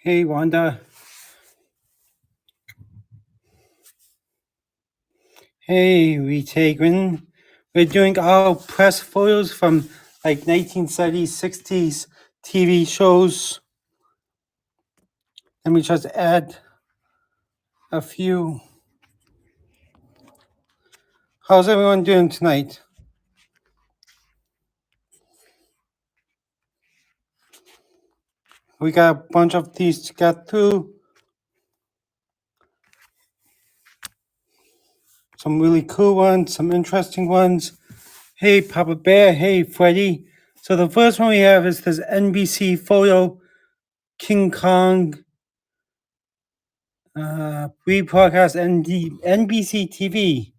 Hey, Wanda. Hey, Retagen. We're doing our press photos from like 1970s, 60s TV shows. Let me just add a few. How's everyone doing tonight? We got a bunch of these to get through. Some really cool ones, some interesting ones. Hey, Papa Bear. Hey, Freddy. So the first one we have is this NBC photo, King Kong. Rebroadcast NBC TV,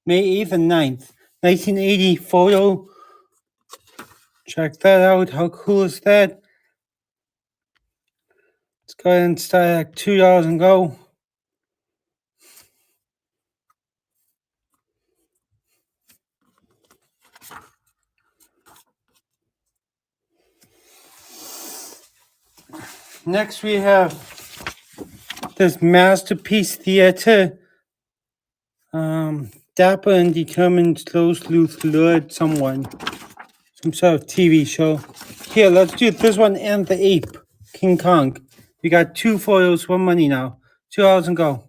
May 8th and 9th, 1980 photo. Check that out. How cool is that? Let's go ahead and start at $2 and go. Next we have this Masterpiece Theater. Dapper and determined slow sleuth lured someone. Some sort of TV show. Here, let's do this one and the ape, King Kong. We got two photos for money now. $2 and go.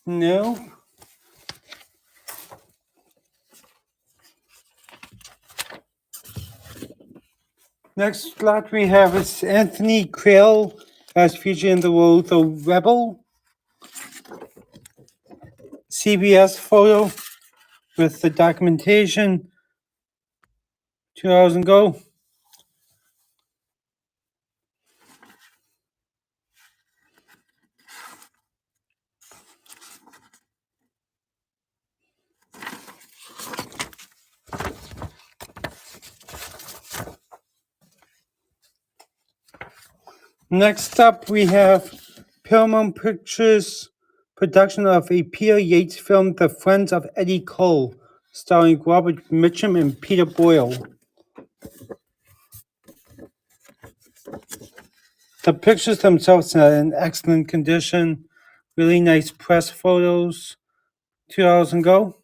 No. Next slot we have is Anthony Quayle as featured in the role The Rebel. CBS photo with the documentation. $2 and go. Next up we have Paramount Pictures production of a Peter Yates film, The Friends of Eddie Cole, starring Robert Mitchum and Peter Boyle. The pictures themselves are in excellent condition. Really nice press photos. $2 and go.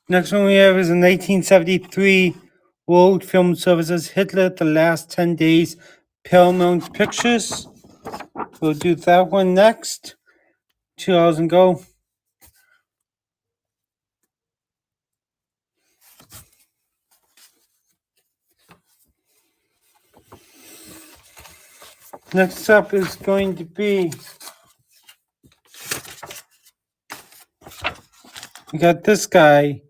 Next one we have is a 1973 World Film Services Hitler, The Last 10 Days, Paramount Pictures. We'll do that one next. $2 and go. Next up is going to be, we got this guy,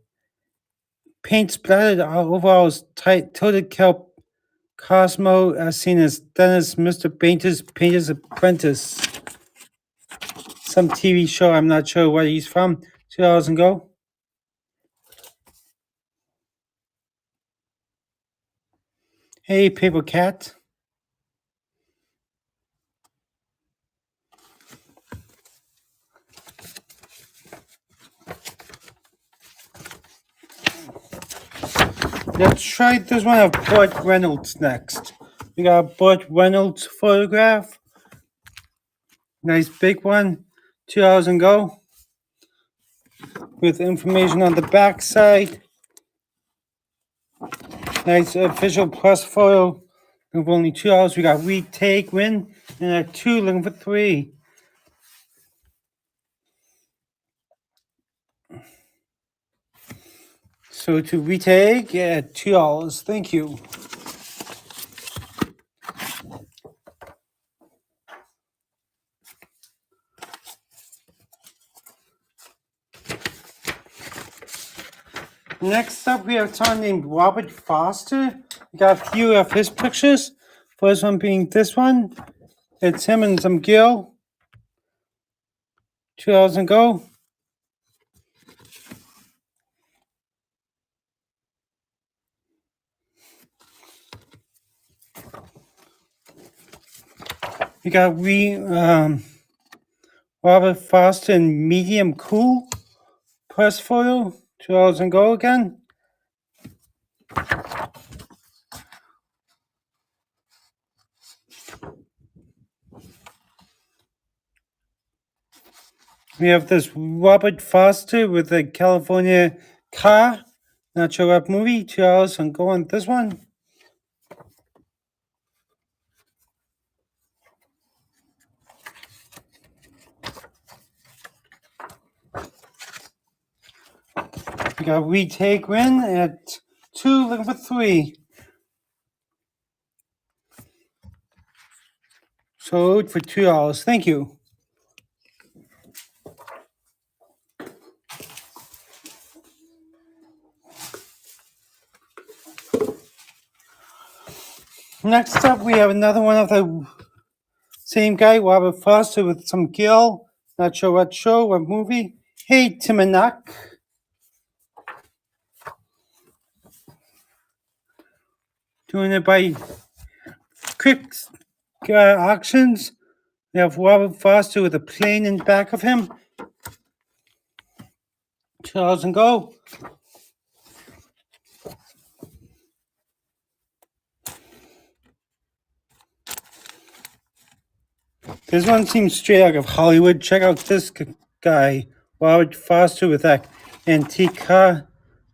paint splattered all over his tilted kelp Cosmo, as seen as Dennis Mr. Painter's Apprentice. Some TV show, I'm not sure where he's from. $2 and go. Hey, Paper Cat. Let's try this one of Burt Reynolds next. We got a Burt Reynolds photograph. Nice big one. $2 and go. With information on the back side. Nice official plus photo. Of only $2. We got retake, win, and a 2 looking for 3. So to retake at $2. Thank you. Next up, we have someone named Robert Foster. We got a few of his pictures. First one being this one. It's him and some girl. $2 and go. We got Robert Foster in medium cool press photo. $2 and go again. We have this Robert Foster with a California car. Not sure what movie. $2 and go on this one. We got retake win at 2, looking for 3. Sold for $2. Thank you. Next up, we have another one of the same guy, Robert Foster, with some Gil. Not sure what show, what movie. Hey, Timonak. Doing it by quick auctions. We have Robert Foster with a plane in back of him. $2 and go. This one seems straight out of Hollywood. Check out this guy, Robert Foster, with that antique car.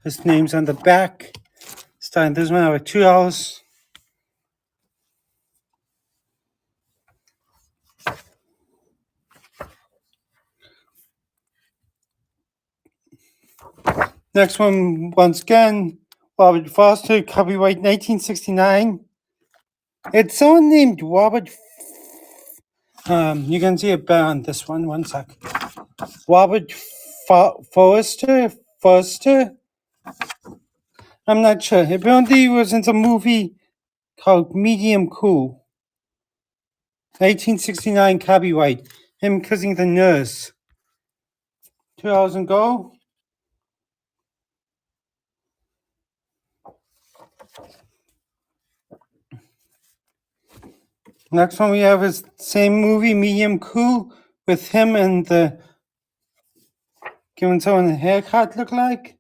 His name's on the back. Starting this one out at $2. Next one, once again, Robert Foster, copyright 1969. It's someone named Robert. You can see it better on this one. One sec. Robert Foster. I'm not sure. Apparently, he was in some movie called Medium Cool. 1969 copyright. Him kissing the nurse. $2 and go. Next one we have is same movie, Medium Cool, with him and the giving someone a haircut look like.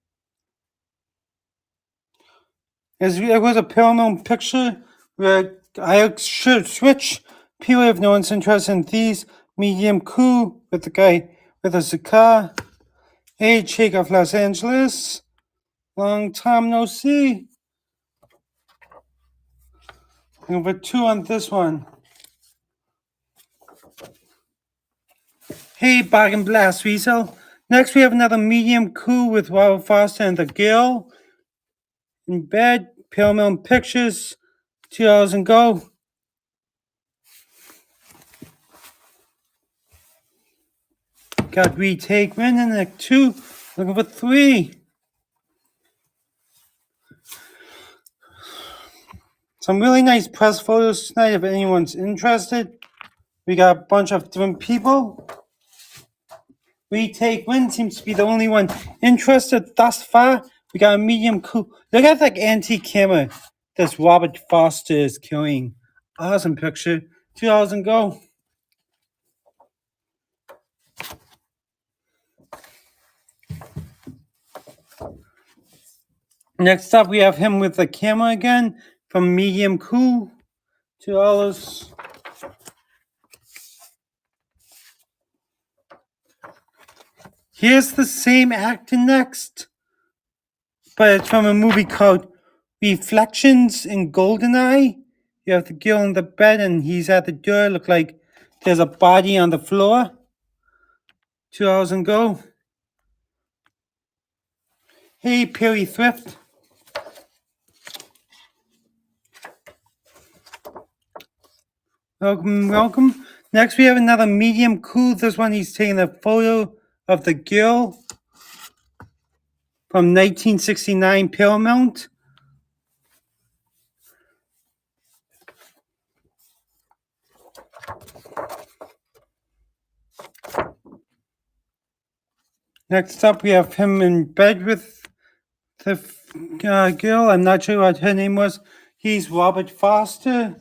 It was a Paramount picture where I should switch. People have no one's interest in these. Medium Cool with the guy with a cigar. Hey, chick of Los Angeles. Long time no see. Number 2 on this one. Hey, Bargain Blast Weasel. Next, we have another Medium Cool with Robert Foster and the Girl. In bed, Paramount Pictures. $2 and go. Got retake win in at 2. Looking for 3. Some really nice press photos tonight if anyone's interested. We got a bunch of different people. Retake win seems to be the only one interested thus far. We got a Medium Cool. Look at that antique camera this Robert Foster is carrying. Awesome picture. $2 and go. Next up, we have him with the camera again from Medium Cool. $2. Here's the same actor next, but it's from a movie called Reflections in Goldeneye. You have the girl in the bed and he's at the door. Look like there's a body on the floor. $2 and go. Hey, Perry Thrift. Welcome. Next, we have another Medium Cool. This one, he's taking a photo of the girl from 1969 Paramount. Next up, we have him in bed with the girl. I'm not sure what her name was. He's Robert Foster.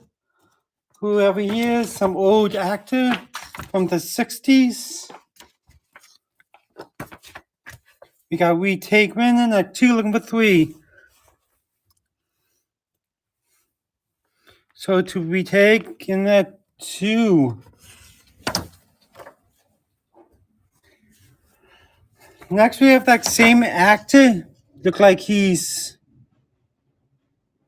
whoever he is, some old actor from the 60s. We got Retake winning at 2, looking for 3. So to retake in at 2. Next we have that same actor. Look like he's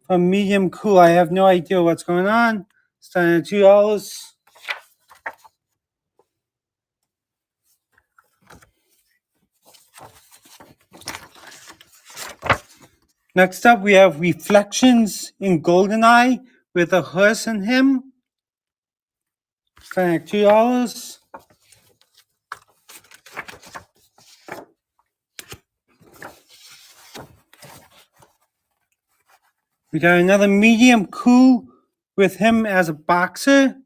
from Medium Cool. I have no idea what's going on. Starting at $2. Next up, we have Reflections in Goldeneye with a hearse and him. Starting at $2. We got another Medium Cool with him as a boxer.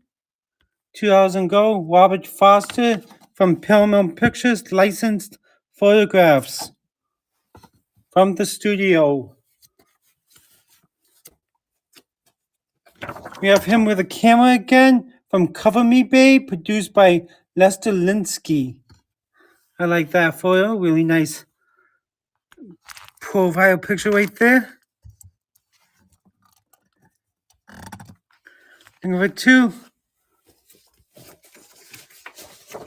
$2 and go. Robert Foster from Paramount Pictures, licensed photographs from the studio. We have him with a camera again from Cover Me Babe, produced by Lester Linsky. I like that photo. Really nice profile picture right there. Number 2.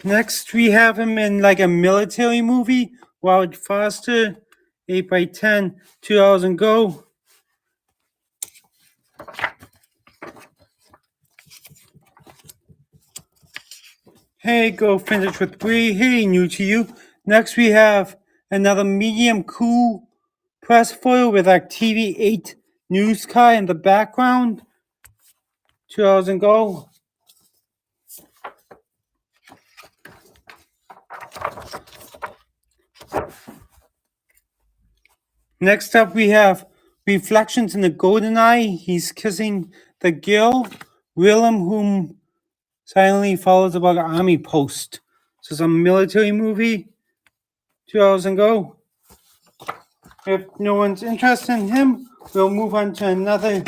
Next, we have him in like a military movie. Robert Foster, 8x10, $2 and go. Hey, go finish with 3. Hey, new to you. Next, we have another Medium Cool press photo with our TV8 news car in the background. $2 and go. Next up, we have Reflections in the Goldeneye. He's kissing the girl, Willem, whom silently follows about an army post. So it's a military movie. $2 and go. If no one's interested in him, we'll move on to another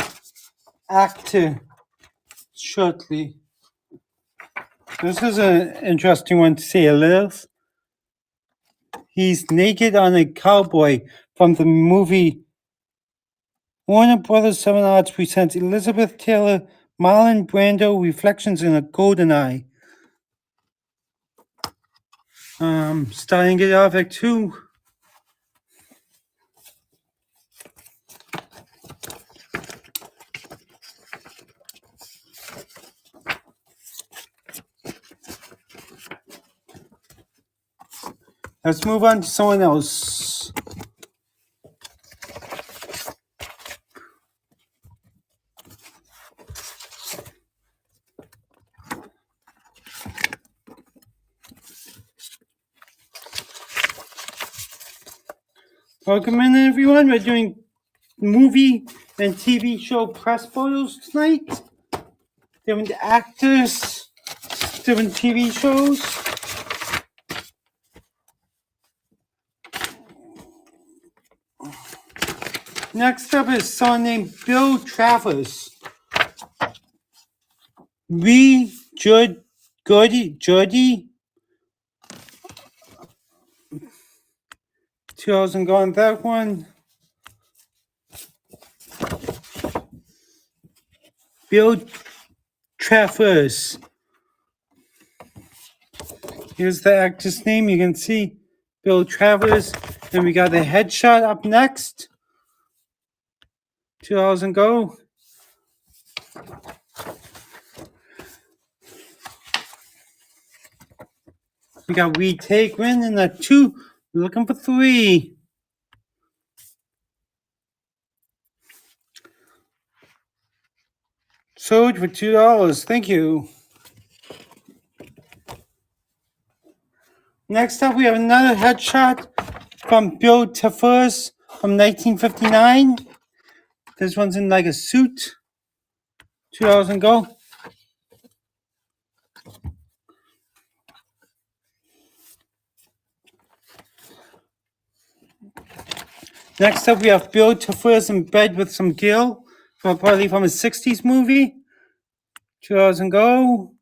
actor shortly. This is an interesting one to say a little. He's naked on a cowboy from the movie Warner Brothers 7 Arts presents Elizabeth Taylor, Marlon Brando, Reflections in a Goldeneye. Starting it off at 2. Let's move on to someone else. Welcome in, everyone. We're doing movie and TV show press photos tonight. Different actors, different TV shows. Next up is someone named Bill Travers. Jody. 2000 go on that one. Bill Travers. Here's the actor's name. You can see Bill Travers. And we got the headshot up next. 2000 go. We got Retake win in that 2. Looking for 3. Sold for $2. Thank you. Next up, we have another headshot from Bill Travers from 1959. This one's in like a suit. $2 go. Next up, we have Bill Travers in bed with some girl, probably from a 60s movie. $2 go.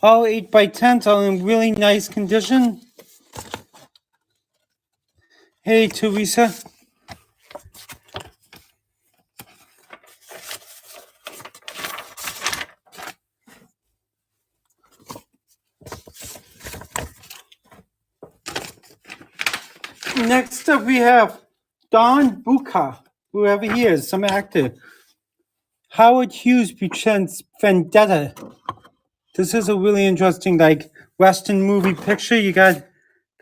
All 8x10s are in really nice condition. Hey, Teresa. Next up, we have Don Bucha, whoever he is, some actor. Howard Hughes presents Vendetta. This is a really interesting, like, Western movie picture. You got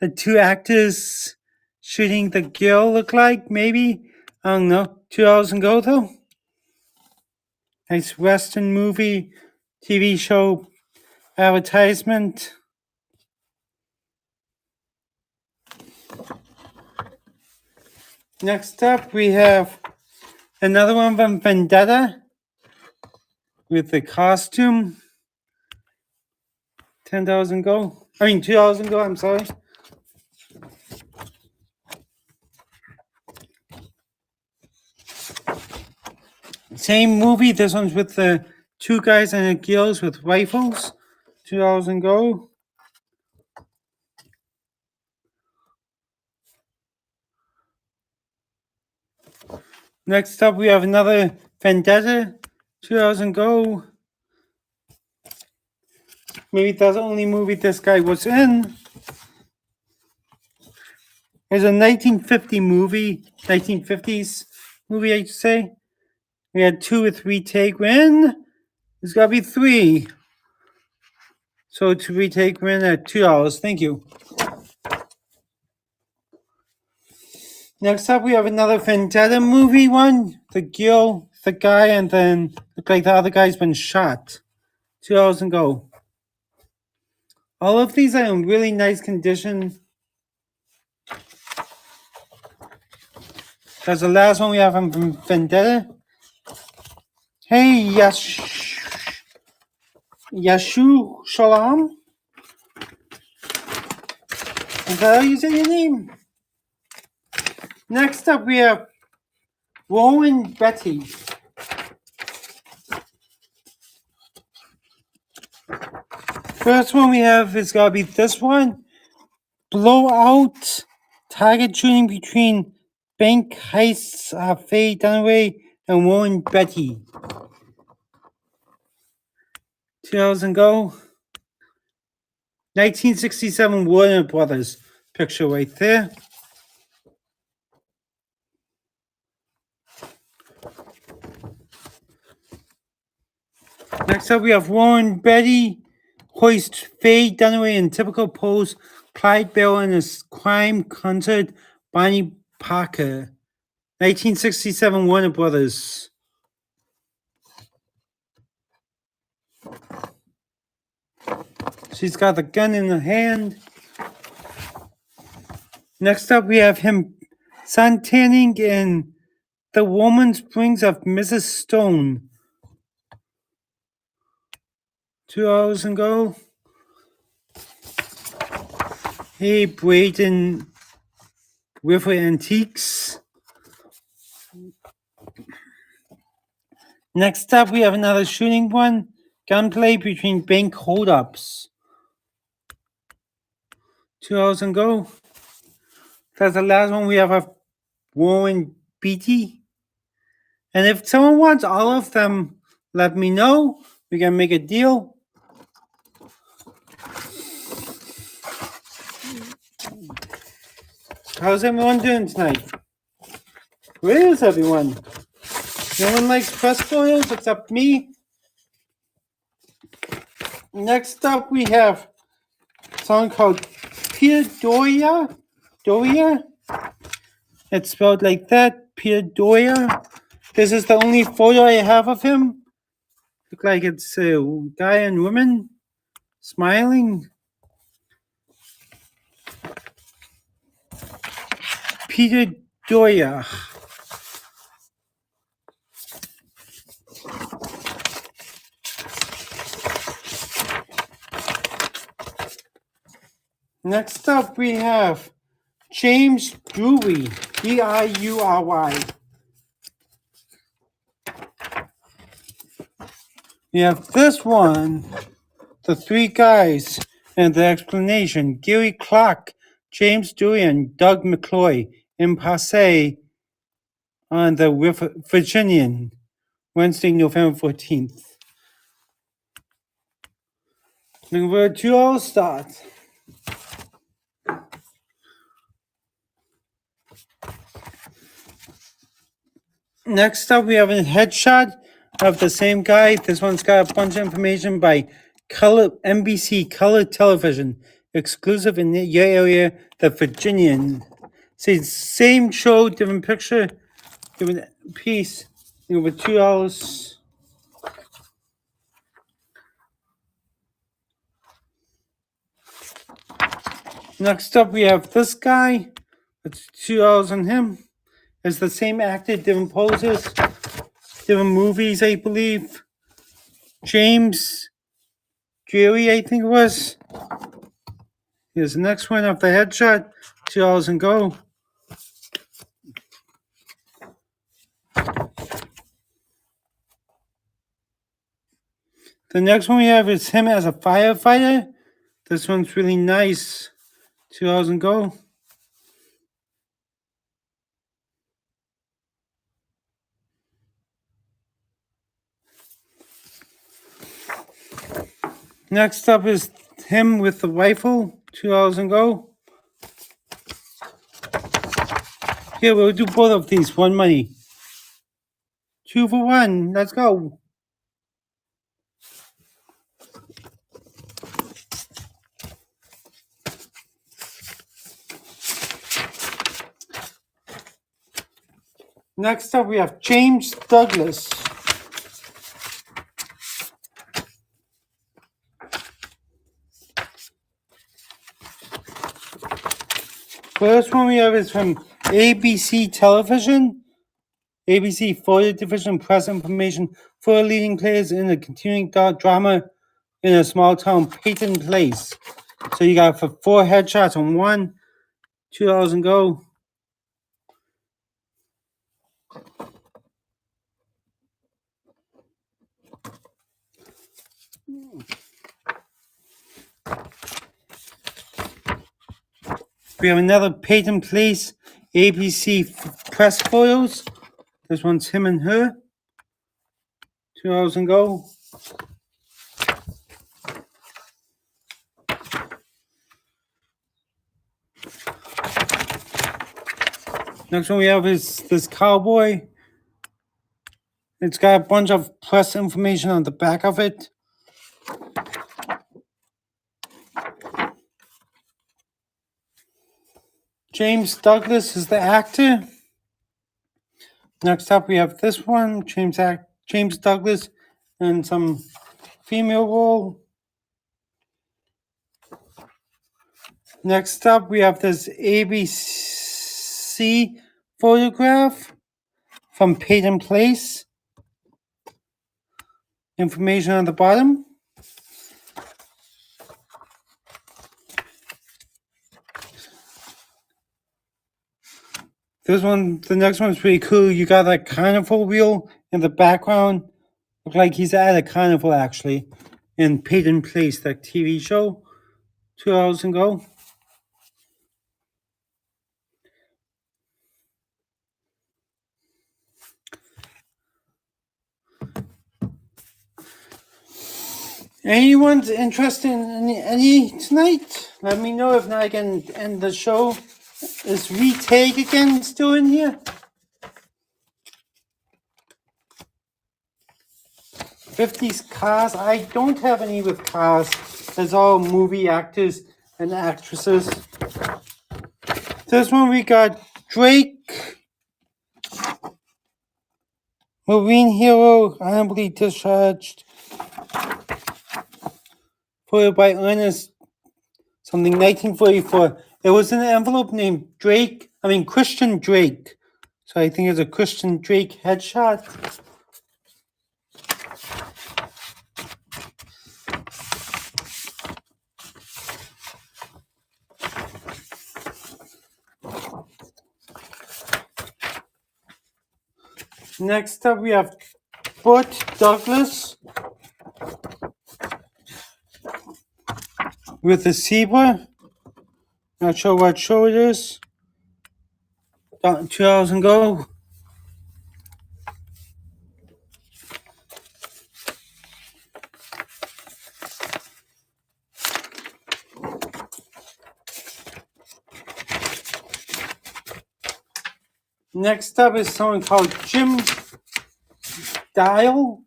the two actors shooting the girl, look like, maybe. I don't know. $2 go, though. Nice Western movie, TV show advertisement. Next up, we have another one from Vendetta with the costume. $10 go. I mean, $2 go, I'm sorry. Same movie. This one's with the two guys and the girls with rifles. $2 go. Next up, we have another Vendetta. $2 go. Maybe that's the only movie this guy was in. It's a 1950 movie, 1950s movie, I should say. We had 2 or 3 take win. There's got to be 3. So to retake win at $2. Thank you. Next up, we have another Vendetta movie one. The girl, the guy, and then look like the other guy's been shot. $2 go. All of these are in really nice condition. That's the last one we have from Vendetta. Hey, Yashu Shalom. Is that how you say your name? Next up, we have Rowan Betty. First one we have is gotta be this one. Blowout. Target shooting between bank heists Faye Dunaway and Rowan Betty. $2 go. 1967 Warner Brothers picture right there. Next up, we have Warren Betty hoist Faye Dunaway in typical pose. Clyde Bell in his crime concert. Bonnie Parker. 1967 Warner Brothers. She's got the gun in her hand. Next up, we have him suntanning in The Woman Springs of Mrs. Stone. $2 go. Hey, Braden River Antiques. Next up, we have another shooting one. Gunplay between bank holdups. $2 go. That's the last one we have of Warren Beatty. And if someone wants all of them, let me know. We can make a deal. How's everyone doing tonight? Where is everyone? No one likes press spoilers except me. Next up, we have a song called Peter Doria. It's spelled like that, Peter Doria. This is the only photo I have of him. Look like it's a guy and woman smiling. Peter Doria. Next up, we have James Drury, D-I-U-R-Y. You have this one, the three guys, and the explanation. Gary Clark, James Durian, Doug McCloy, in Passay on the Virginian, Wednesday, November 14th. Number 2 All Start. Next up, we have a headshot of the same guy. This one's got a bunch of information by NBC Color Television, exclusive in your area, the Virginian. See, same show, different picture, different piece. Number $2. Next up, we have this guy. It's $2 on him. It's the same actor, different poses, different movies, I believe. James Jerry, I think it was. Here's the next one of the headshot. $2 and go. The next one we have is him as a firefighter. This one's really nice. $2 and go. Next up is him with the rifle. $2 and go. Here, we'll do both of these. One money. 2 for 1. Let's go. Next up, we have James Douglas. First one we have is from ABC Television. ABC Florida Division Press Information for leading players in the continuing drama in a small town, Peyton Place. So you got for 4 headshots on 1. $2 and go. We have another Peyton Place ABC press photos. This one's him and her. $2 and go. Next one we have is this cowboy. It's got a bunch of press information on the back of it. James Douglas is the actor. Next up, we have this one, James Douglas, and some female role. Next up, we have this ABC photograph from Peyton Place. Information on the bottom. This one, the next one's pretty cool. You got a carnival wheel in the background. Look like he's at a carnival actually. In Peyton Place, that TV show. $2 and go. Anyone's interested in any tonight? Let me know. If not, I can end the show. Is Retake again still in here? 50s cast. I don't have any with cast. It's all movie actors and actresses. This one we got Drake, Marine Hero, Honorably Discharged. Followed by Ernest, something 1944. There was an envelope named Christian Drake. So I think it's a Christian Drake headshot. Next up, we have Burt Douglas. with the zebra. Not sure what show it is. 2 hours ago. Next up is someone called Jim Dial.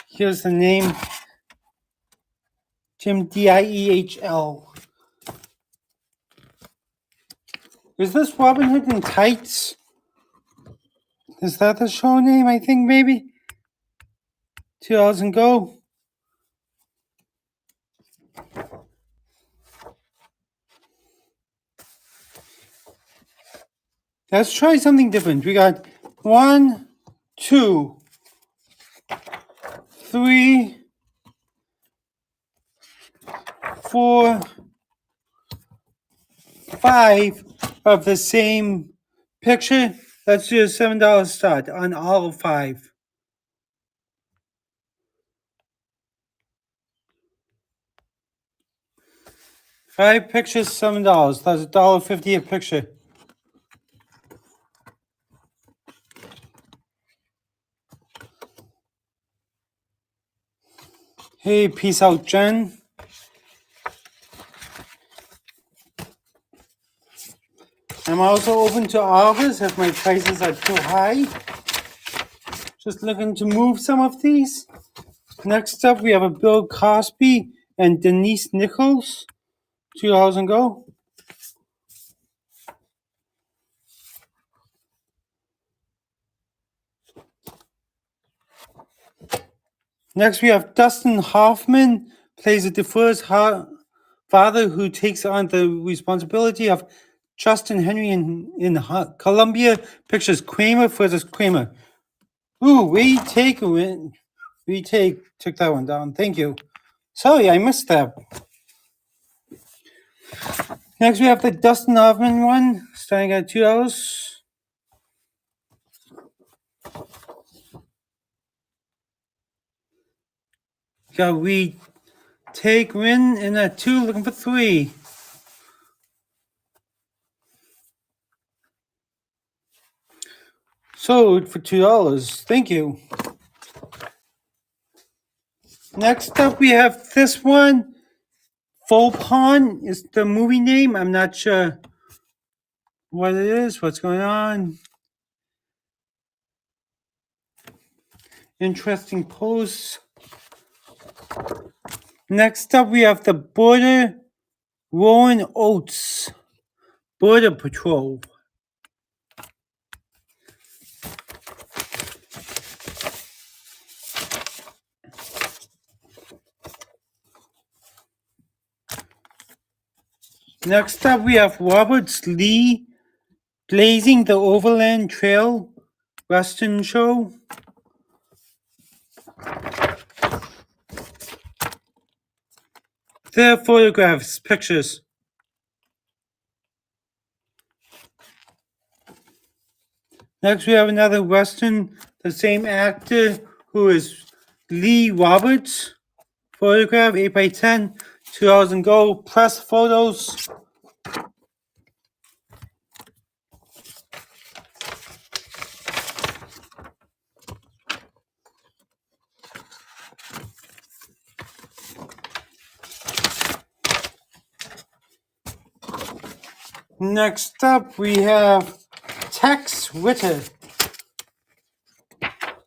Here's the name. Jim Diehl. Is this Robin Hood in Tights? Is that the show name? I think maybe. 2 hours ago. Let's try something different. We got 1, 2, 3, 4, 5 of the same picture. Let's do a $7 start on all of 5. Five pictures, $7. That's $1.50 a picture. Hey, peace out, Jen. I'm also open to offers if my prices are too high. Just looking to move some of these. Next up, we have a Bill Cosby and Denise Nichols. 2 hours ago. Next, we have Dustin Hoffman plays a divorced father who takes on the responsibility of Justin Henry in Columbia Pictures. Kramer versus Kramer. Ooh, retake took that one down. Thank you. Sorry, I missed that. Next, we have the Dustin Hoffman one, starting at 2 hours. Got retake win in at 2, looking for 3. Sold for $2. Thank you. Next up, we have this one. Full Pawn is the movie name. I'm not sure what it is, what's going on. Interesting posts. Next up, we have the Border Rowan Oates. Border Patrol. Next up, we have Robert Lee Blazing the Overland Trail Western Show. Their photographs, pictures. Next, we have another Western, the same actor who is Lee Roberts. Photograph, 8x10, 2 hours ago. Press photos. Next up, we have Tex Witter.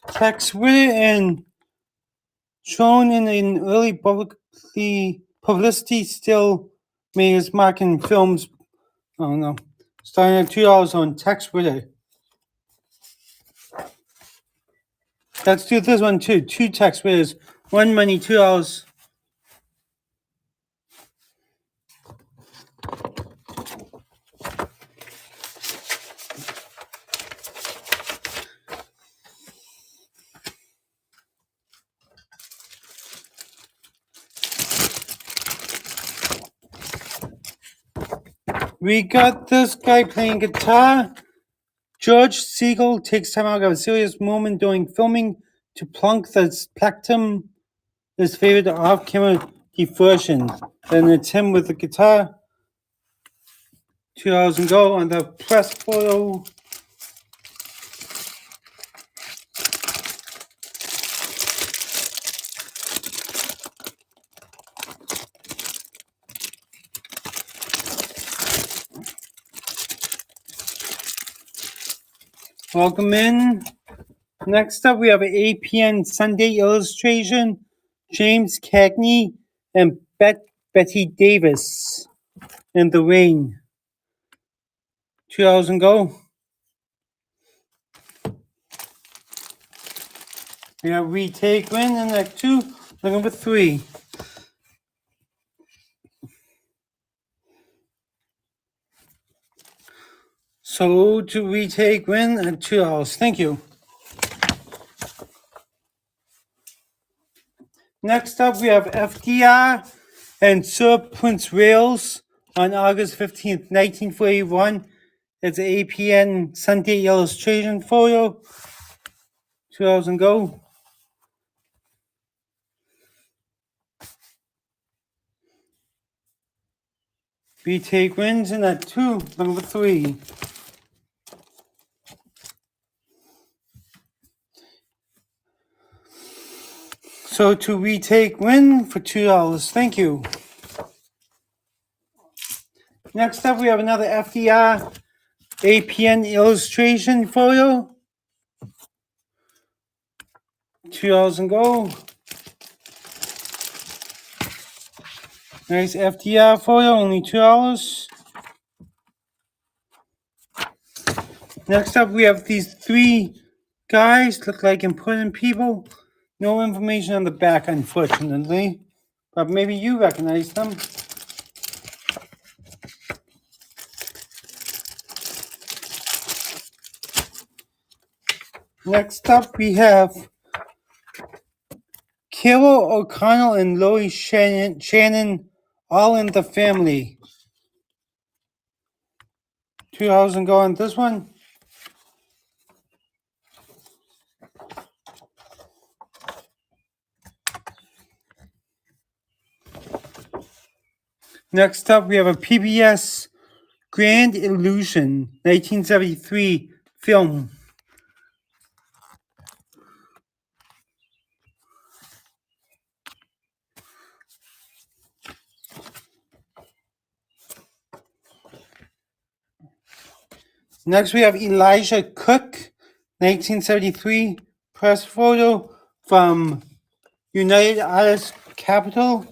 Tex Witter, and shown in an early publicity, still made his mark in films. I don't know. Starting at $2 on Tex Witter. Let's do this one too. 2 Tex Witters. One money, $2. We got this guy playing guitar. George Siegel takes time out of a serious moment during filming to plunk the spectrum his favorite off-camera version. Then it's him with the guitar. $2 go on the press photo. Welcome in. Next up, we have an APN Sunday illustration, James Cagney and Betty Davis in the rain. $2 go. We have Retake Win in Act 2, number 3. So to Retake Win at $2. Thank you. Next up, we have FDR and Sir Prince Wales on August 15th, 1941. It's an APN Sunday illustration photo. $2 go. Retake Wins in at 2, number 3. So to Retake Win for $2. Thank you. Next up, we have another FDR APN illustration photo. $2 go. Nice FDR photo, only $2. Next up, we have these 3 guys, look like important people. No information on the back, unfortunately, but maybe you recognize them. Next up, we have Kayla O'Connell and Lois Shannon, all in the family. $2 go on this one. Next up, we have a PBS Grand Illusion 1973 film. Next, we have Elijah Cook, 1973 press photo from United Artists Capitol.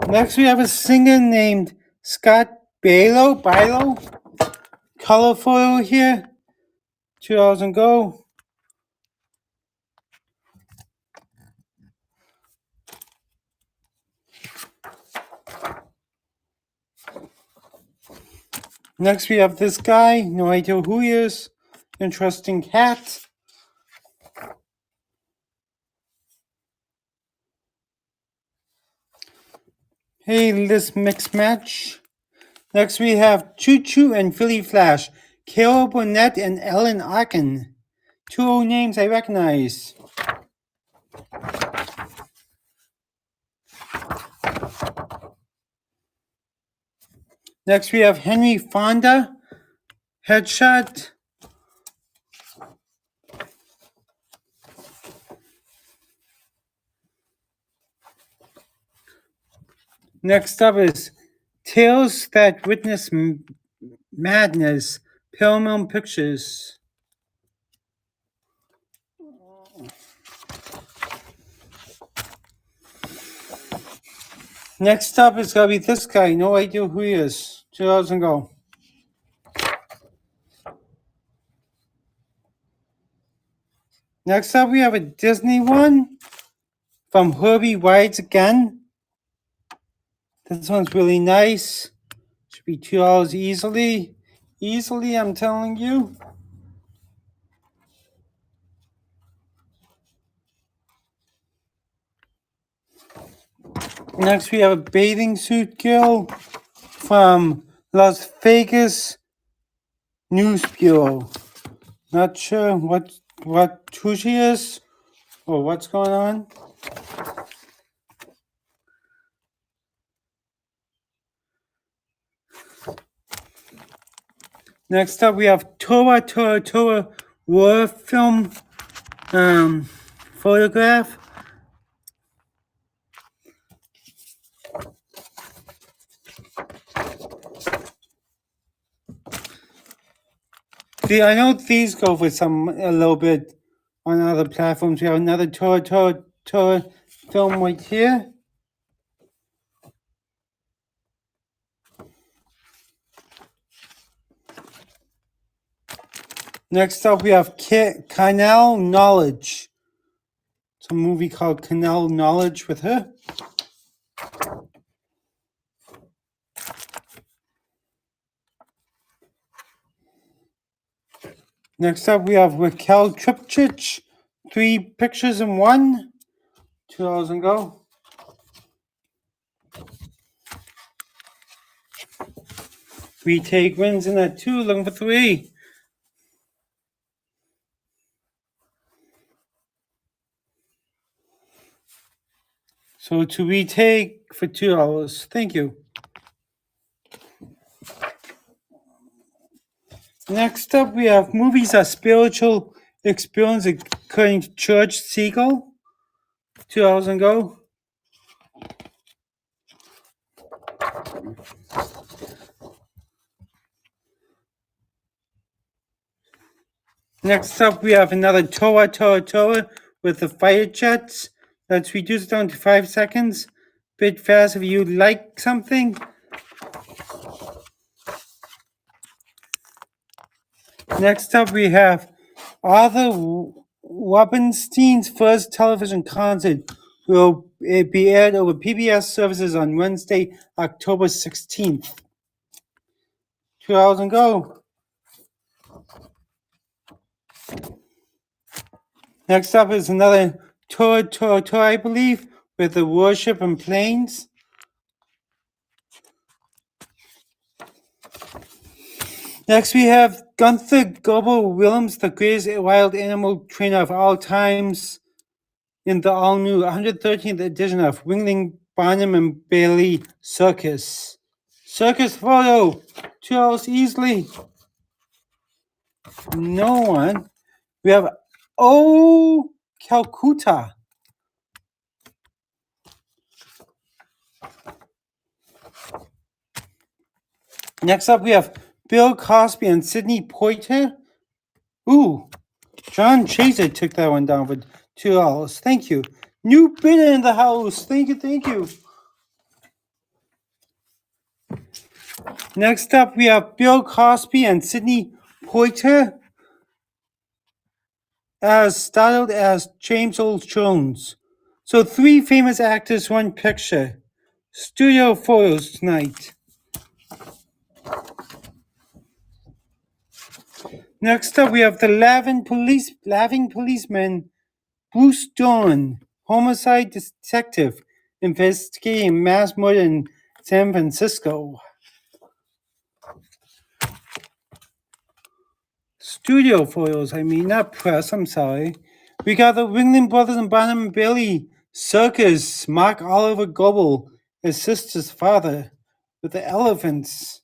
Next, we have a singer named Scott Bailo. Color photo here. $2 go. Next, we have this guy. No idea who he is. Interesting hat. Hey, this mix match. Next, we have Choo Choo and Philly Flash. Carol Burnett and Ellen Arkin. 2 old names I recognize. Next, we have Henry Fonda. Headshot. Next up is Tales That Witness Madness, Paramount Pictures. Next up is going to be this guy. No idea who he is. $2 go. Next up, we have a Disney one from Herbie Rides Again. This one's really nice. Should be $2 easily. Easily, I'm telling you. Next, we have a bathing suit girl from Las Vegas News Bureau. Not sure who she is Oh, what's going on? Next up, we have Tora war film photograph. I know these go for a little bit on other platforms. We have another Tora film right here. Next up, we have Canal Knowledge. It's a movie called Canal Knowledge with her. Next up, we have Raquel Tripchich. 3 pictures in one. $2 and go. Retake wins in that 2, looking for 3. So to retake for $2. Thank you. Next up, we have movies are spiritual experience according to Church Siegel. $2 and go. Next up, we have another Tora with the fighter jets. Let's reduce it down to 5 seconds. Bit fast if you like something. Next up, we have Arthur Rubinstein's first television concert will be aired over PBS services on Wednesday, October 16th. $2 and go. Next up is another tour, I believe, with the worship and planes. Next, we have Gunther Goebel-Williams, the greatest wild animal trainer of all times, in the all-new 113th edition of Ringling, Barnum, and Bailey Circus. Circus photo, $2 easily. No one. We have Calcutta. Next up, we have Bill Cosby and Sidney Poitier. Ooh, John Chaser took that one down for $2. Thank you. New bidder in the house. Thank you. Next up, we have Bill Cosby and Sidney Poitier as styled as James Earl Jones. So 3 famous actors, 1 picture. Studio photos tonight. Next up, we have the laughing policeman, Bruce Dern, homicide detective, investigating mass murder in San Francisco. Studio photos, not press, I'm sorry. We got the Ringling Brothers and Barnum and Bailey Circus, Mark Oliver Goebel, his sister's father, with the elephants.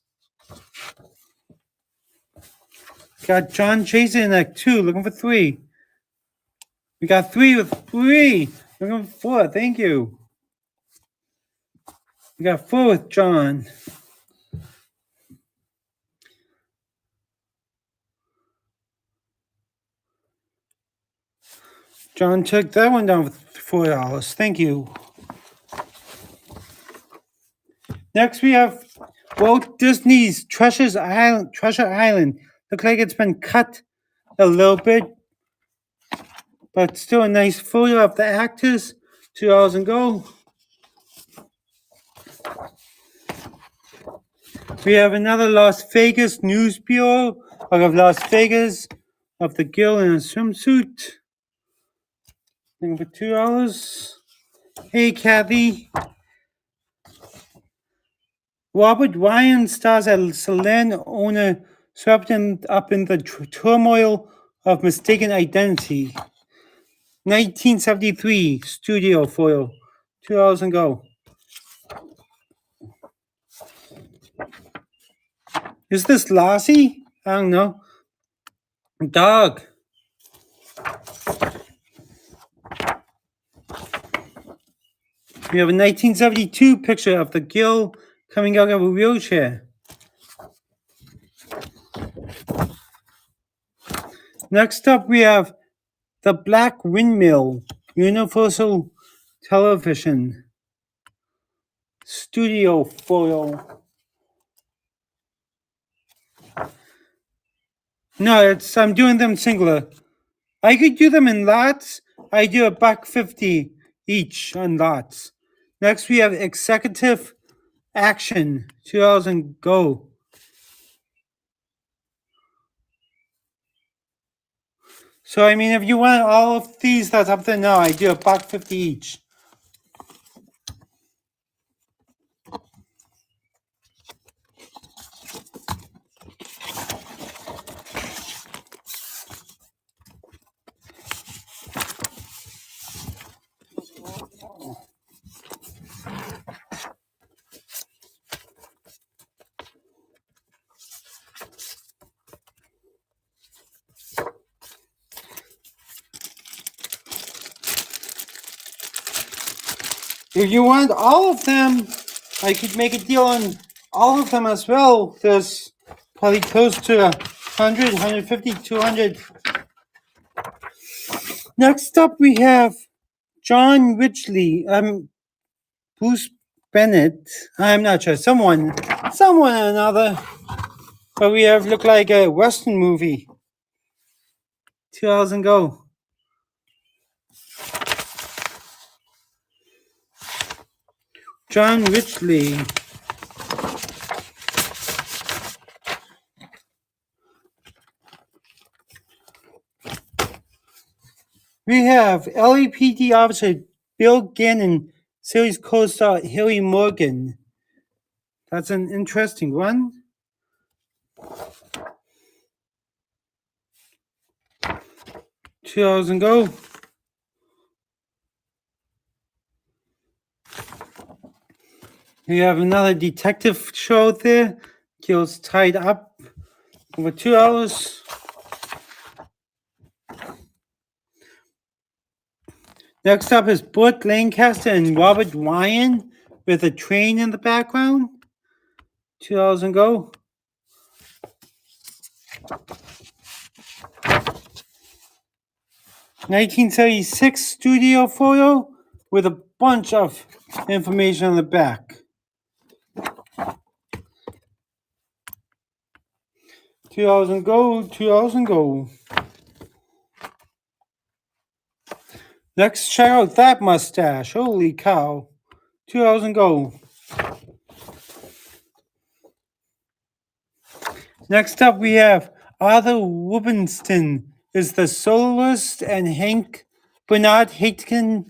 Got John Chaser in Act 2, looking for 3. We got 3 with 3, looking for 4, thank you. We got 4 with John. John took that one down for $4, thank you. Next we have Walt Disney's Treasure Island. Looks like it's been cut a little bit, but still a nice photo of the actors. $2 and go. We have another Las Vegas News Bureau of Las Vegas of the girl in a swimsuit. Looking for $2. Hey, Kathy. Robert Ryan stars as salon owner swept up in the turmoil of mistaken identity. 1973 studio photo. 2 hours ago. Is this Lassie? I don't know. Dog. We have a 1972 picture of the girl coming out of a wheelchair. Next up, we have the Black Windmill, Universal Television studio photo. No, I'm doing them singular. I could do them in lots. I do $1.50 each on lots. Next, we have Executive Action, 2000 Go. So, I mean, if you want all of these that's up there now, I do $1.50 each. If you want all of them, I could make a deal on all of them as well. There's probably close to 100, 150, 200. Next up, we have John Ridgely, Bruce Bennett. I'm not sure. Someone or another. But we have looked like a Western movie. 2000 Go. John Ridgely. We have LAPD officer Bill Gannon, series co-star Harry Morgan. That's an interesting one. $2 Go. We have another detective show there. Kills tied up over 2 hours. Next up is Burt Lancaster and Robert Ryan with a train in the background. $2 Go. $1976 studio photo with a bunch of information on the back. $2 Go, $2 Go. Next, check out that mustache. Holy cow. $2 Go. Next up, we have Arthur Rubinstein is the soloist, and Hank Bernard Haitkin.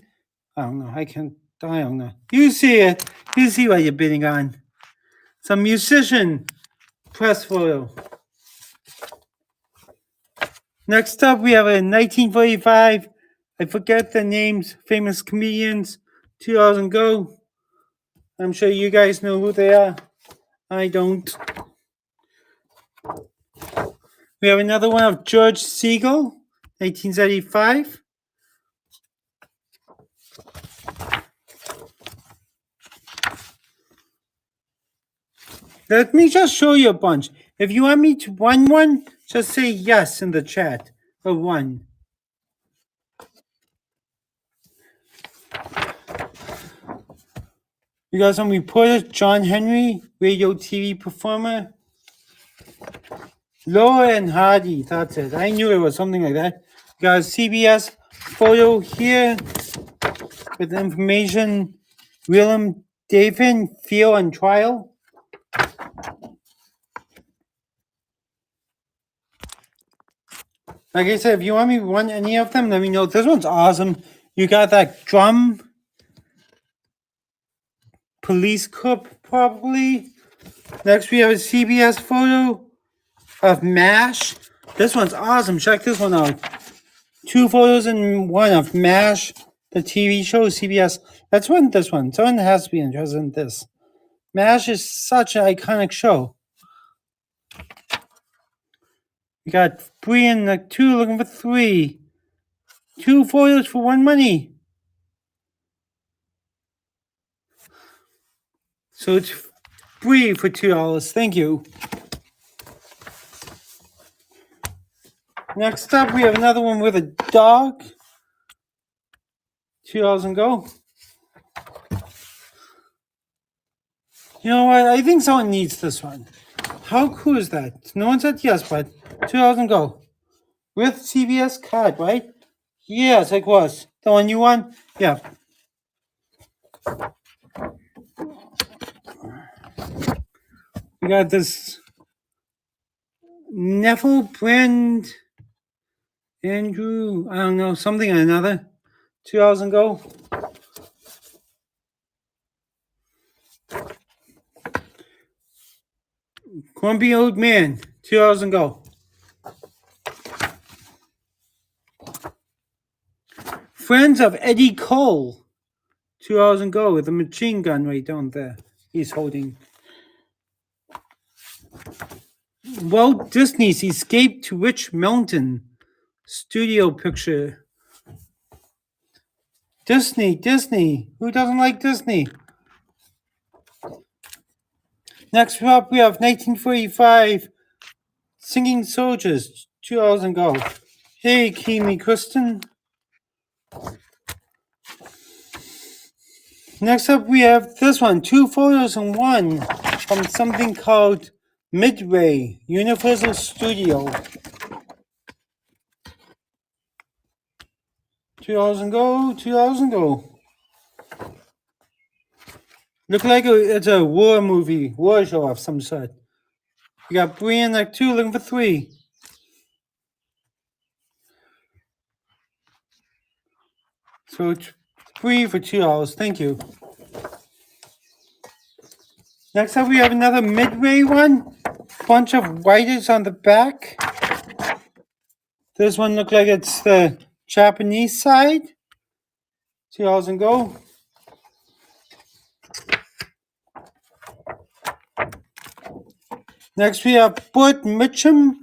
I don't know. You see it. You see what you're bidding on. Some musician press photo. Next up, we have a 1945. I forget the names. Famous comedians. $2 Go. I'm sure you guys know who they are. I don't. We have another one of George Segal, 1975. Let me just show you a bunch. If you want me to run one, just say yes in the chat or one. We got some reporter, John Henry, radio TV performer. Laura and Hardy, that's it. I knew it was something like that. We got a CBS photo here with information. Willem David, Feel on Trial. Like I said, if you want me to run any of them, let me know. This one's awesome. You got that drum police cup, probably. Next, we have a CBS photo of MASH. This one's awesome. Check this one out. 2 photos in one of MASH, the TV show, CBS. Let's run this one. Someone has to be interested in this. MASH is such an iconic show. We got 3 and 2 looking for 3. 2 photos for 1 money. So it's 3 for $2. Thank you. Next up, we have another one with a dog. $2 and go. You know what? I think someone needs this one. How cool is that? No one said yes, but $2 and go. With CVS card, right? Yes, it was. The one you won? Yeah. We got this Neville brand Andrew, I don't know, something or another. $2 and go. Grumpy Old Man, $2 and go. Friends of Eddie Cole, $2 and go with a machine gun right down there he's holding. Walt Disney's Escape to Witch Mountain studio picture. Disney. Who doesn't like Disney? Next up, we have 1945 Singing Soldiers, $2 and go. Hey, Kimi Kristen. Next up, we have this one, 2 photos in one from something called Midway Universal Studio. $2 and go, $2 and go. Look like it's a war movie, war show of some sort. We got 3 and 2 looking for 3. So it's 3 for $2. Thank you. Next up, we have another Midway one. Bunch of writers on the back. This one looks like it's the Japanese side. $2 and go. Next, we have Burt Mitchum,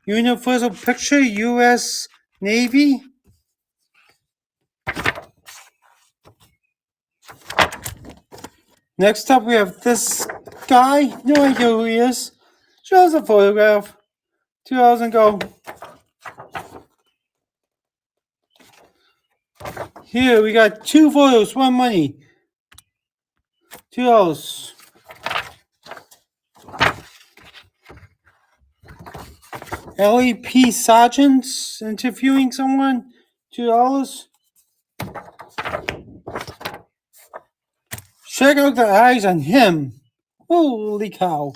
Universal Picture, U.S. Navy. Next up, we have this guy. No idea who he is. Shows a photograph. $2 and go. Here, we got 2 photos, 1 money. $2. LAP Sergeants interviewing someone. $2. Check out the eyes on him. Holy cow.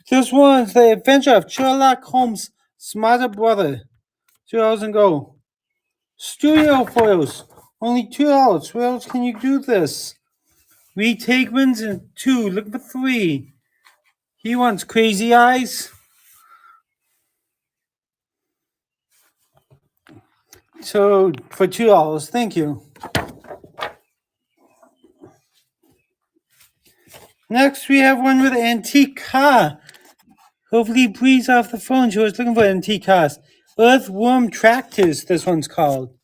This one's the adventure of Sherlock Holmes' smarter brother. $2 and go. Studio photos. Only $2. Where else can you do this? Retagements and 2. Look for 3. He wants crazy eyes. So for $2. Thank you. Next, we have one with an antique car. Hopefully, please off the phone. She was looking for antique cars. Earthworm Tractors, this one's called.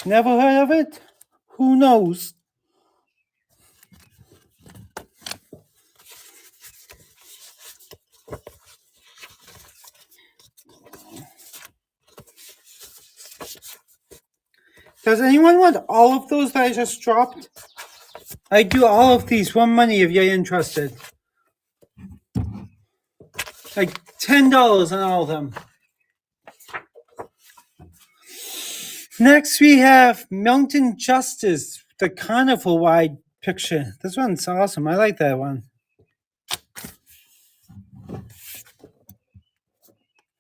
Never heard of it? Who knows? Does anyone want all of those that I just dropped? I do all of these 1 money if you're interested. Like $10 on all of them. Next, we have Mountain Justice, the carnival wide picture. This one's awesome. I like that one.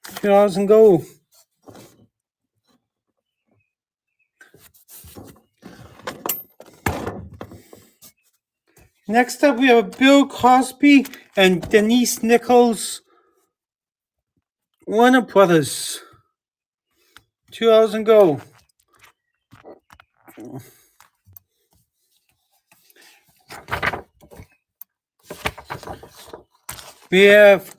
$2 and go. Next up, we have Bill Cosby and Denise Nichols, Warner Brothers. $2 and go. We have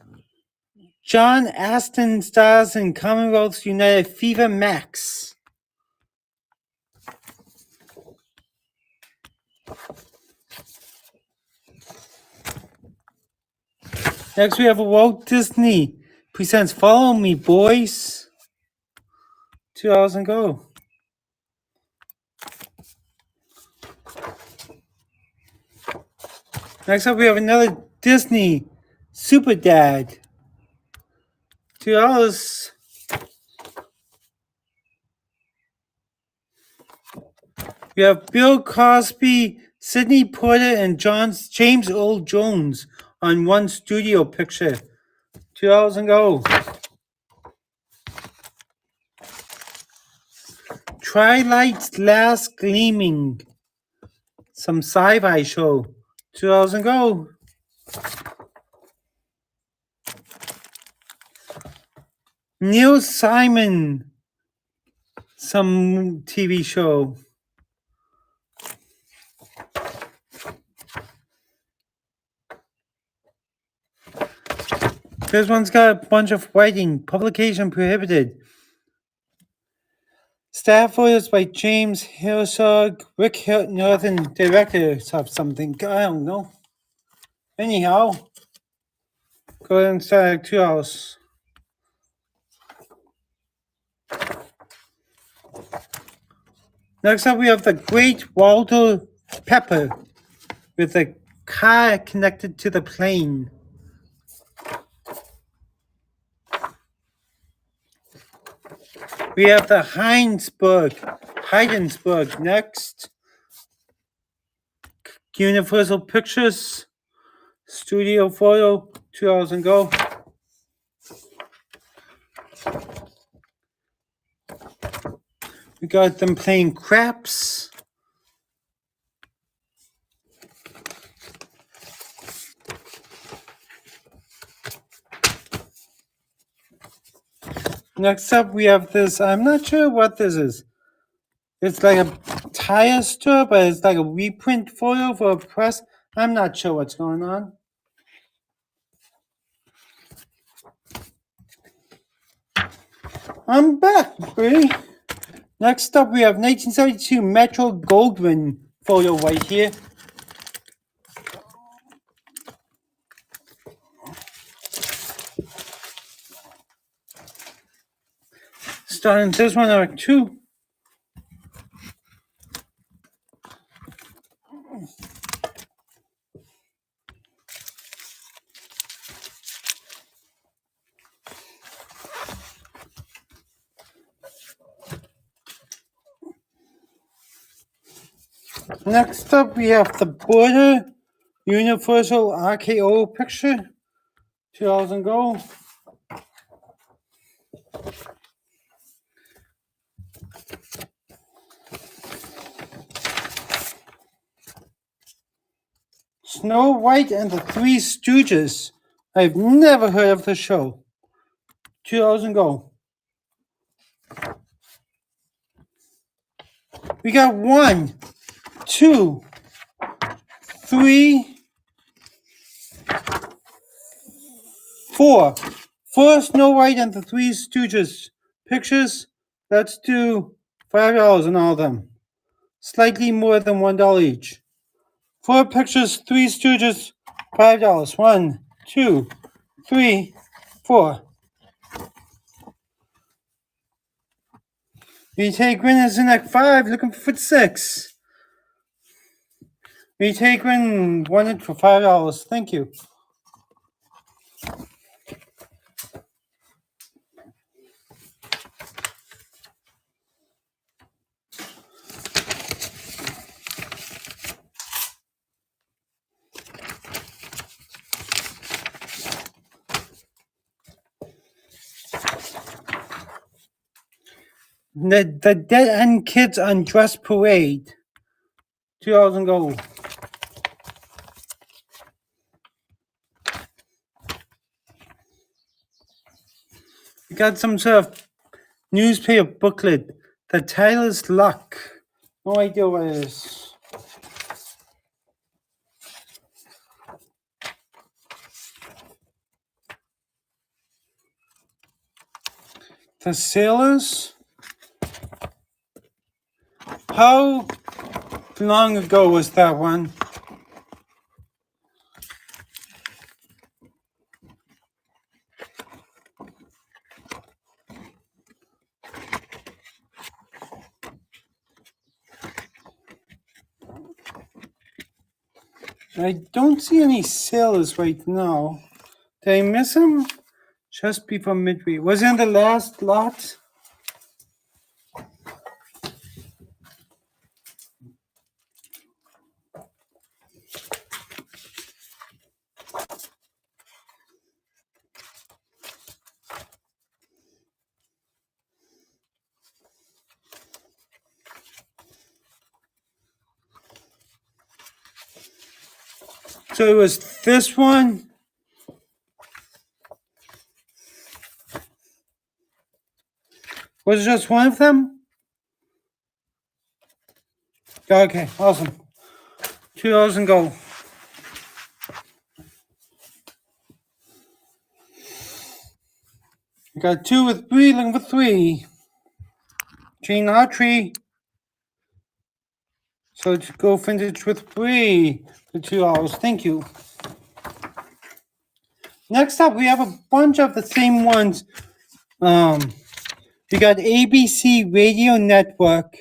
John Aston stars in Commonwealth United FIFA Max. Next we have Walt Disney presents Follow Me Boys. $2 and go. Next up we have another Disney Super Dad. $2. We have Bill Cosby, Sidney Porter, and James Earl Jones on one studio picture. $2 and go. Twilight's Last Gleaming. Some sci-fi show. $2 and go. Neil Simon. Some TV show. This one's got a bunch of writing. Publication prohibited. Staff photos by James Herzog, Rick Northern, directors of something. I don't know. Anyhow, go ahead and start at $2. Next up, we have the Great Walter Pepper with a car connected to the plane. We have the Heidensburg next. Universal Pictures studio photo. $2 and go. We got them playing craps. Next up, we have this. I'm not sure what this is. It's like a tire store, but it's like a reprint photo for a press. I'm not sure what's going on. I'm back, Bree. Next up, we have 1972 Metro Goldwyn photo right here. Starting this one are 2. Next up, we have the Border Universal RKO picture. $2 and go. Snow White and the Three Stooges. I've never heard of the show. $2 and go. We got 1, 2, 3, 4. 4 Snow White and the Three Stooges pictures. Let's do $5 on all of them. Slightly more than $1 each. 4 pictures, Three Stooges, $5. 1, 2, 3, 4. We take winners in at 5, looking for 6. We take win wanted for $5. Thank you. The Dead End Kids on Dress Parade. $2 and go. We got some sort of newspaper booklet. The title is Luck. No idea what it is. The Sailors. How long ago was that one? I don't see any sailors right now. Did I miss them? Just before midweek. Was it in the last lot? So it was this one. Was it just one of them? Okay, awesome. $2 and go. I got 2 with 3, looking for 3. Gene Autry. So to go vintage with 3 for $2. Thank you. Next up, we have a bunch of the same ones. We got ABC Radio Network.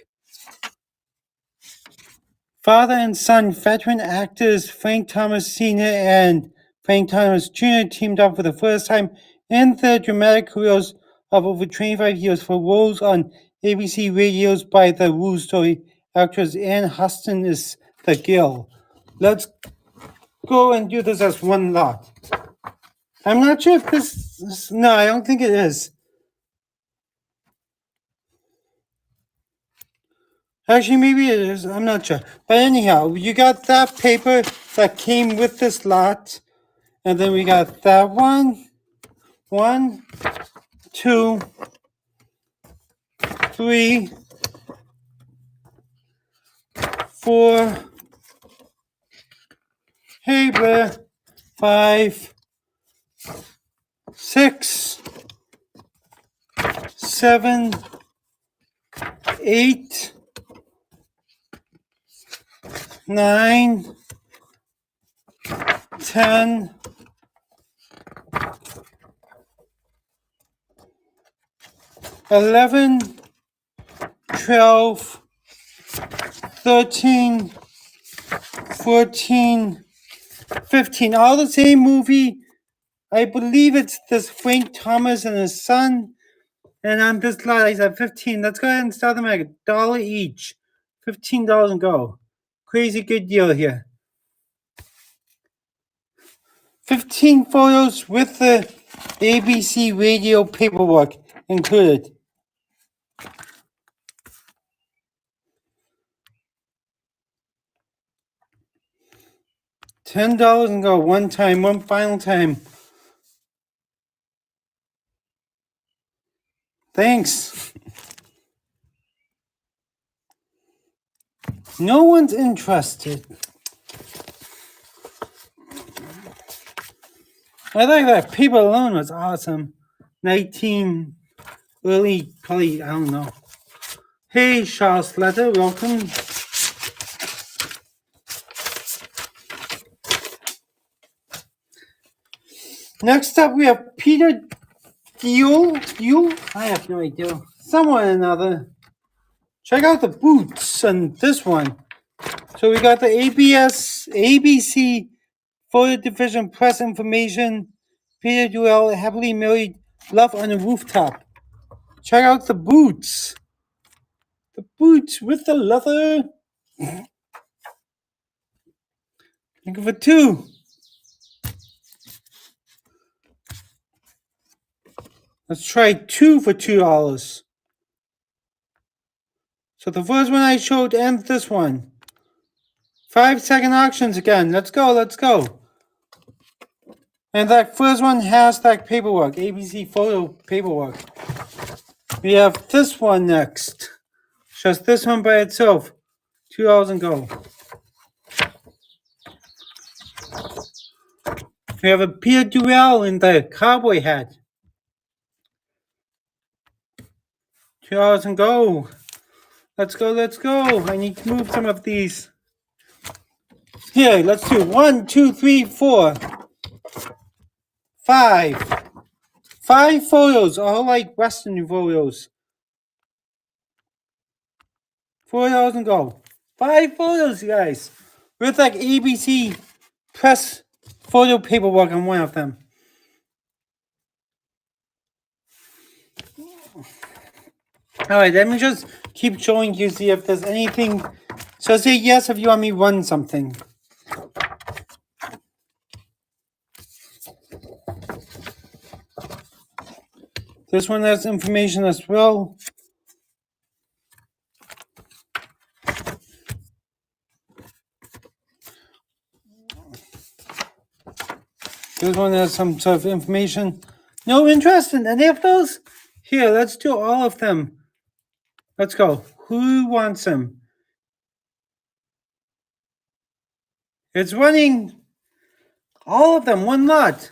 Father and son veteran actors Frank Thomas Sr. and Frank Thomas Jr. teamed up for the first time in their dramatic careers of over 25 years for roles on ABC radios by the Woo Story. Actress Anne Huston is the Gill. Let's go and do this as one lot. I'm not sure if this is, no, I don't think it is. Actually, maybe it is. I'm not sure. But anyhow, you got that paper that came with this lot. And then we got that one. 1, 2, 3, 4. Hey, Blair. 5, 6, 7, 8, 9, 10, 11, 12, 13, 14, 15. All the same movie. I believe it's this Frank Thomas and his son. And on this lot, I said 15. Let's go ahead and start them at $1 each. $15 and go. Crazy good deal here. 15 photos with the ABC radio paperwork included. $10 and go. One time, one final time. Thanks. No one's interested. I think that paper alone was awesome. 19, early, probably, I don't know. Hey, Charles Letter, welcome. Next up, we have Peter Deal. I have no idea. Someone or another. Check out the boots on this one. So we got the ABC Photo Division Press Information. Peter Duell, happily married, love on a rooftop. Check out the boots. The boots with the leather. Looking for 2. Let's try 2 for $2. So the first one I showed and this one. 5-second auctions again. Let's go. And that first one has that paperwork, ABC photo paperwork. We have this one next. Just this one by itself. $2 go. We have a Peter Duell in the cowboy hat. $2 go. Let's go, let's go. I need to move some of these. Here, let's do 1, 2, 3, 4, 5. 5 photos, all like Western photos. $4 go. 5 photos, you guys. With like ABC press photo paperwork on one of them. Alright, let me just keep showing you, see if there's anything. So say yes if you want me to run something. This one has information as well. This one has some sort of information. No interest in any of those? Here, let's do all of them. Let's go. Who wants them? It's running all of them, one lot.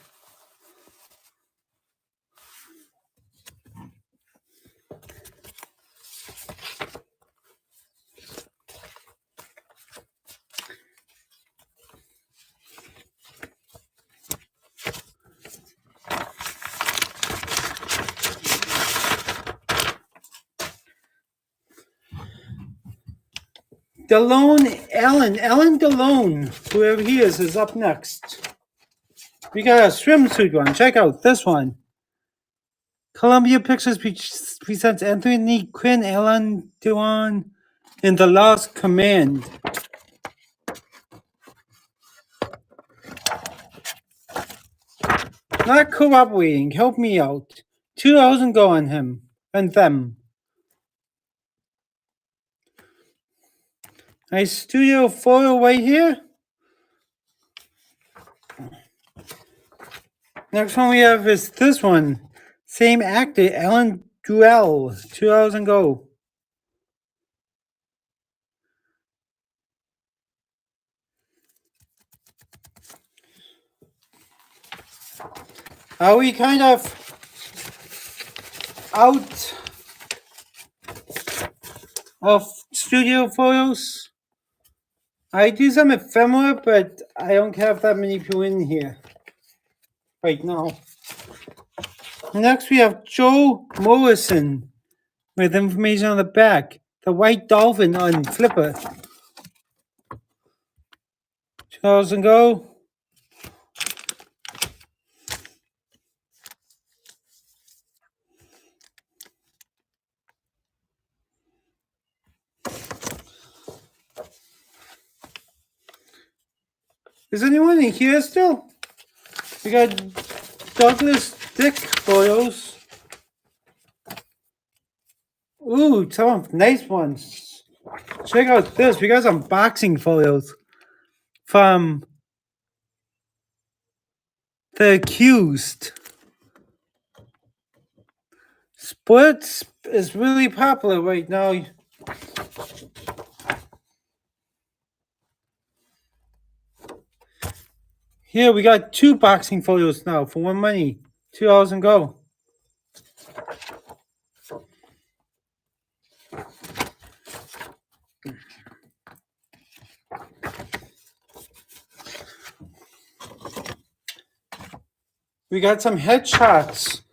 Ellen DeLone, whoever he is up next. We got a swimsuit one. Check out this one. Columbia Pictures presents Anthony Quinn, Ellen DeLone in The Lost Command. Not cooperating. Help me out. $2 go on him and them. Nice studio photo right here. Next one we have is this one. Same actor, Ellen Duell. $2 go. Are we kind of out of studio photos? I do some ephemera, but I don't have that many people in here right now. Next, we have Joe Morrison with information on the back. The white dolphin on Flipper. $2 go. Is anyone in here still? We got Douglas Dick photos. Ooh, some nice ones. Check out this. We got some boxing photos from The Accused. Sports is really popular right now. Here we got 2 boxing photos now for one money. $2 go. We got some headshots.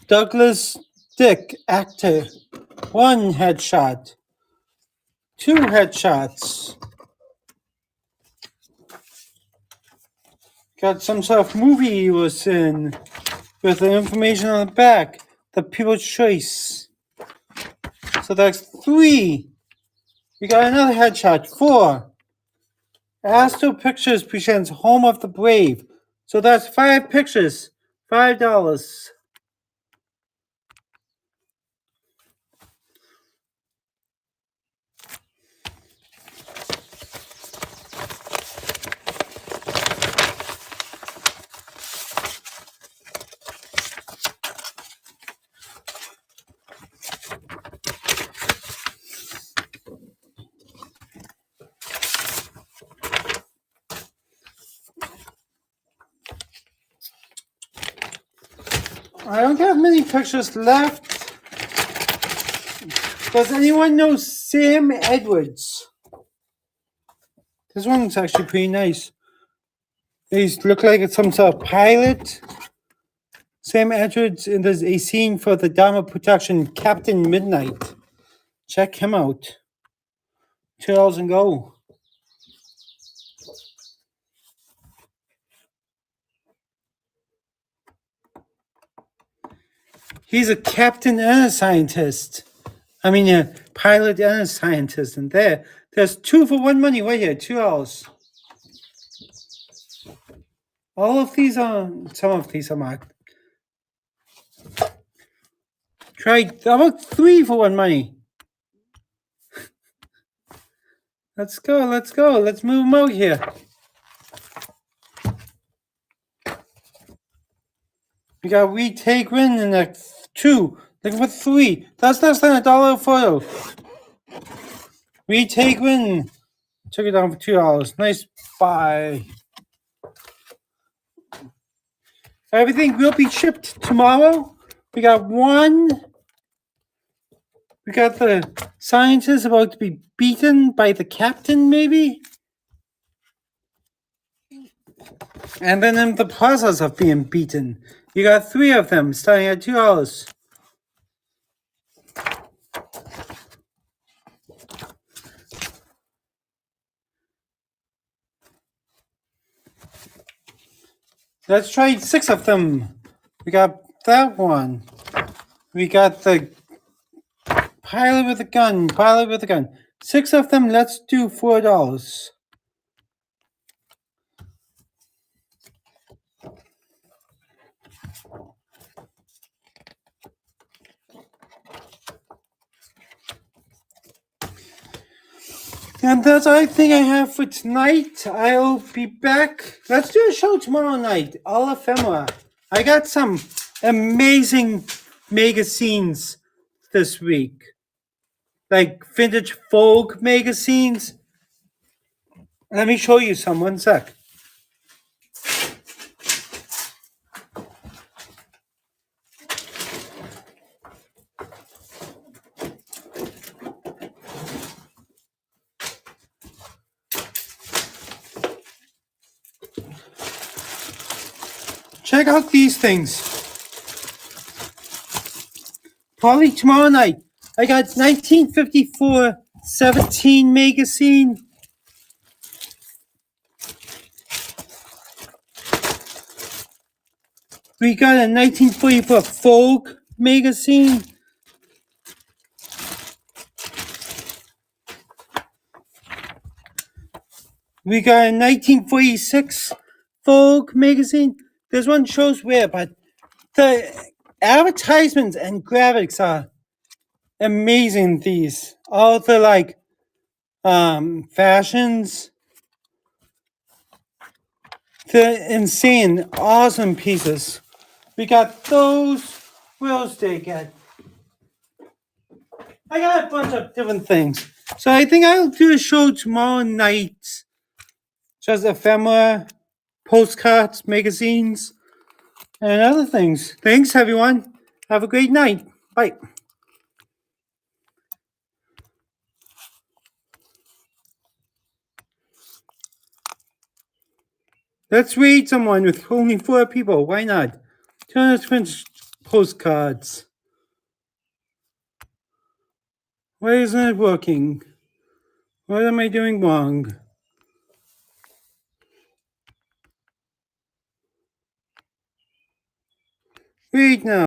Douglas Dick, actor. 1 headshot. 2 headshots. Got some sort of movie he was in with the information on the back. The People's Choice. So that's 3. We got another headshot. 4. Astro Pictures presents Home of the Brave. So that's 5 pictures. $5. I don't have many pictures left. Does anyone know Sam Edwards? This one's actually pretty nice. These look like it's some sort of pilot. Sam Edwards, and there's a scene for the Dharma production Captain Midnight. Check him out. $2 and go. He's a captain and a scientist. I mean, a pilot and a scientist. And there's 2 for 1 money right here, $2. All of these are, some of these are marked. Try about 3 for 1 money. Let's go. Let's move them out here. We got We Take Win in the 2. Looking for 3. That's less than $1 a photo. We Take Win. Took it down for $2. Nice buy. Everything will be shipped tomorrow. We got 1. We got the scientist about to be beaten by the captain, maybe? And then in the process of being beaten. You got 3 of them starting at $2. Let's try 6 of them. We got that one. We got the pilot with a gun. 6 of them, let's do $4. And that's everything I have for tonight. I'll be back. Let's do a show tomorrow night. All ephemera. I got some amazing magazines this week. Like vintage folk magazines. Let me show you some. 1 sec. Check out these things. Probably tomorrow night. I got 1954 17 magazine. We got a 1944 folk magazine. We got a 1946 folk magazine. This one shows where, but the advertisements and graphics are amazing. These all the like fashions, the insane, awesome pieces. We got those. What else did I get? I got a bunch of different things. So I think I'll do a show tomorrow night. Just ephemera, postcards, magazines, and other things. Thanks, everyone. Have a great night. Bye. Let's read someone with only 4 people. Why not? 220 postcards. Why isn't it working? What am I doing wrong? Read now.